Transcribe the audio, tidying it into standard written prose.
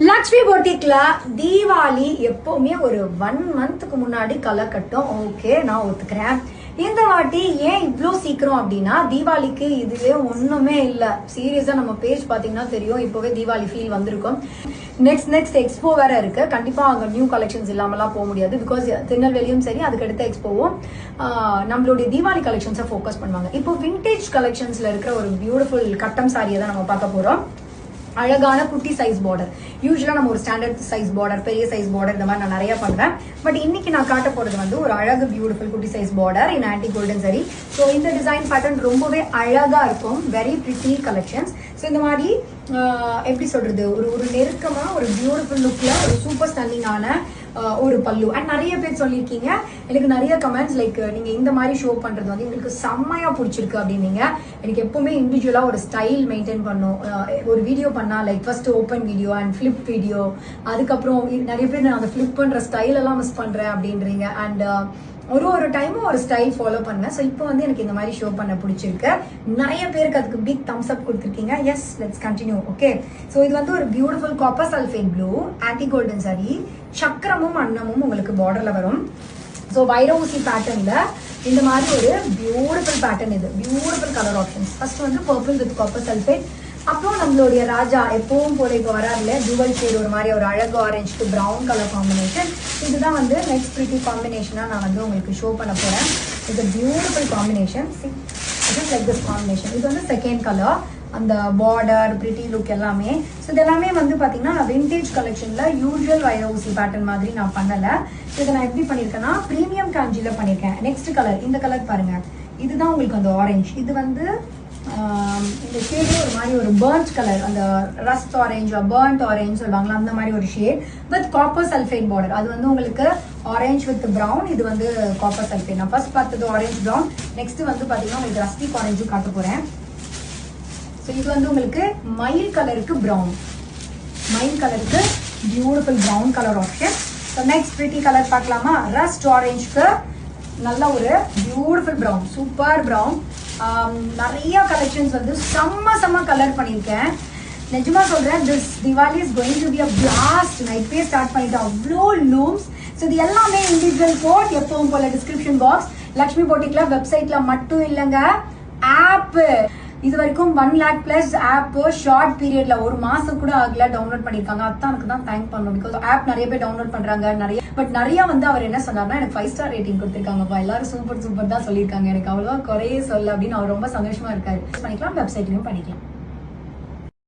லக்ஷ்மி பொட்டிக்ல தீபாவளி எப்பவுமே ஒரு 1 மந்த்க்கு முன்னாடி களை கட்டும். ஓகே, நான் ஒத்துக்கிறேன். இந்த வாட்டி ஏன் இவ்வளோ சீக்கிரம் அப்படின்னா, தீபாவளிக்கு இதுவே ஒண்ணுமே இல்லை. சீரியஸா நம்ம பேஜ் பாத்தீங்கன்னா தெரியும், இப்பவே தீபாவளி ஃபீல் வந்திருக்கும். நெக்ஸ்ட் எக்ஸ்போ வேற இருக்கு. கண்டிப்பா அங்க நியூ கலெக்ஷன்ஸ் இல்லாமலாம் போக முடியாது. பிகாஸ் திருநெல்வேலியும் சரி, அதுக்கு அடுத்த எக்ஸ்போவும் நம்மளுடைய தீபாவளி கலெக்ஷன்ஸை ஃபோக்கஸ் பண்ணுவாங்க. இப்போ விண்டேஜ் கலெக்ஷன்ஸ்ல இருக்கிற ஒரு பியூட்டிஃபுல் கட்டம் சாரியை தான் நம்ம பார்க்க போறோம். அழகான குட்டி சைஸ் பார்டர். யூஸ்வலா நம்ம ஒரு ஸ்டாண்டர்ட் சைஸ் பார்டர், பெரிய சைஸ் பார்டர் இந்த மாதிரி நான் நிறைய பண்ணுவேன். பட் இன்னைக்கு நான் காட்ட போறது வந்து ஒரு அழகு பியூட்டிஃபுல் குட்டி size border in anti golden சரி. ஸோ இந்த டிசைன் பேட்டர்ன் ரொம்பவே அழகா இருக்கும். Very pretty collections. ஸோ இந்த மாதிரி எப்படி சொல்றது, ஒரு நெருக்கமா ஒரு பியூட்டிஃபுல் லுக்ல ஒரு சூப்பர் ஸ்டன்னிங்கான ஒரு பல்லு. அண்ட் நிறைய பேர் சொல்லியிருக்கீங்க, எனக்கு நிறைய கமெண்ட்ஸ் லைக் நீங்க இந்த மாதிரி ஷோ பண்றது வந்து உங்களுக்கு செம்மையா பிடிச்சிருக்கு அப்படின்னீங்க. எனக்கு எப்பவுமே இண்டிவிஜுவலா ஒரு ஸ்டைல் மெயின்டைன் பண்ணும். ஒரு வீடியோ பண்ணா like first open video and flip video, அதுக்கப்புறம் நிறைய பேர் நான் அந்த ஃபிளிப் பண்ற ஸ்டைல் எல்லாம் மிஸ் பண்றேன் அப்படின்றீங்க. அண்ட் ஒரு டைமும் ஒரு ஸ்டைல் ஃபாலோ பண்ணேன். ஸோ இப்போ வந்து எனக்கு இந்த மாதிரி ஷோ பண்ண பிடிச்சிருக்கு. நிறைய பேருக்கு அதுக்கு பிக் தம்ஸ் அப் கொடுத்துருக்கீங்க. Yes, let's continue. Okay, so இது வந்து ஒரு beautiful copper sulphate blue and golden sari. சக்கரமும் அன்னமும் உங்களுக்கு பார்டர்ல வரும். ஸோ வைர ஊசி பேட்டர்ன்ல இந்த மாதிரி ஒரு பியூட்டிஃபுல் பேட்டர்ன். இது பியூட்டிஃபுல் கலர் ஆப்ஷன்ஸ். ஃபர்ஸ்ட் வந்து பர்பிள் வித் காப்பர் சல்ஃபேட். அப்புறம் நம்மளுடைய ராஜா எப்பவும் போல இப்போ வராதுல டூவல் ஷேட், ஒரு மாதிரி ஒரு அழகு ஆரஞ்சு ப்ரௌன் கலர் காம்பினேஷன். இதுதான் வந்து நெக்ஸ்ட் பிரிட்டி காம்பினேஷனா நான் வந்து உங்களுக்கு ஷோ பண்ண போறேன். இது beautiful combination. Like this combination. இது வந்து செகண்ட் கலர். அந்த பார்டர் பிரிட்டி லுக் எல்லாமே. ஸோ இது எல்லாமே வந்து பாத்தீங்கன்னா விண்டேஜ் கலெக்ஷன்ல யூஸ்வல் வைர ஊசி பேட்டர்ன் மாதிரி நான் பண்ணல. இதை நான் எப்படி பண்ணிருக்கேன்னா பிரீமியம் காஞ்சில பண்ணிருக்கேன். நெக்ஸ்ட் கலர், இந்த கலர் பாருங்க. இதுதான் உங்களுக்கு அந்த ஆரஞ்சு. இது வந்து இந்த ஷேடே ஒரு மாதிரி ஒரு பர்ன்ட் கலர், அந்த ரஸ்ட் ஆரஞ்சு பர்ன்ட் ஆரஞ்சு சொல்லுவாங்களா, அந்த மாதிரி ஒரு shade with copper sulphate border. அது வந்து உங்களுக்கு ஆரஞ்சு வித் ப்ரௌன். இது வந்து காப்பர் சல்ஃபேட். நான் ஃபர்ஸ்ட் பார்த்தது ஆரஞ்சு ப்ரௌன். நெக்ஸ்ட் வந்து பாத்தீங்கன்னா உங்களுக்கு ரஸ்டிக் ஆரஞ்சு காட்ட போறேன். ஸோ இது வந்து உங்களுக்கு மயில் கலருக்கு ப்ரௌன், மயில் கலருக்கு beautiful brown colour option. So next pretty colour பார்க்கலாமா? ரஸ்ட் ஆரஞ்சுக்கு நல்ல ஒரு பியூட்டிஃபுல் ப்ரௌன், சூப்பர் ப்ரௌன். நிறைய கலெக்ஷன்ஸ் வந்து செம்ம கலர் பண்ணியிருக்கேன். நிஜமா சொல்றேன், this Diwali is going to be a blast. நான் இப்பயே ஸ்டார்ட் பண்ணிட்டேன். அவ்வளோ லூம்ஸ். ஸோ இது எல்லாமே இண்டிவிஜுவல் கோட் எப்பவும் போல டிஸ்கிரிப்ஷன் பாக்ஸ். லக்ஷ்மி பொட்டிக்ல வெப்சைட்ல மட்டும் இல்லைங்க, ஆப் இது வரைக்கும் 1 lakh பிளஸ் ஆப் ஷார்ட் பீரியட்ல ஒரு மாசம் கூட ஆகல டவுன்லோட் பண்ணிருக்காங்க. அத்தானுக்கு தான் தேங்க் பண்ணணும். பிகாஸ் ஆப் நிறைய பேர் டவுன்லோட் பண்றாங்க நிறைய வந்து அவர் என்ன சொன்னார்னா, எனக்கு 5 ஸ்டார் ரேட்டிங் கொடுத்திருக்காங்கப்பா, எல்லாரும் சூப்பர் தான் சொல்லியிருக்காங்க, எனக்கு அவ்வளவா குறைய சொல்ல அப்படின்னு அவர் ரொம்ப சந்தோஷமா இருக்காரு. பண்ணிக்கலாம், வெப்சைட்லயும் பண்ணிக்கலாம்.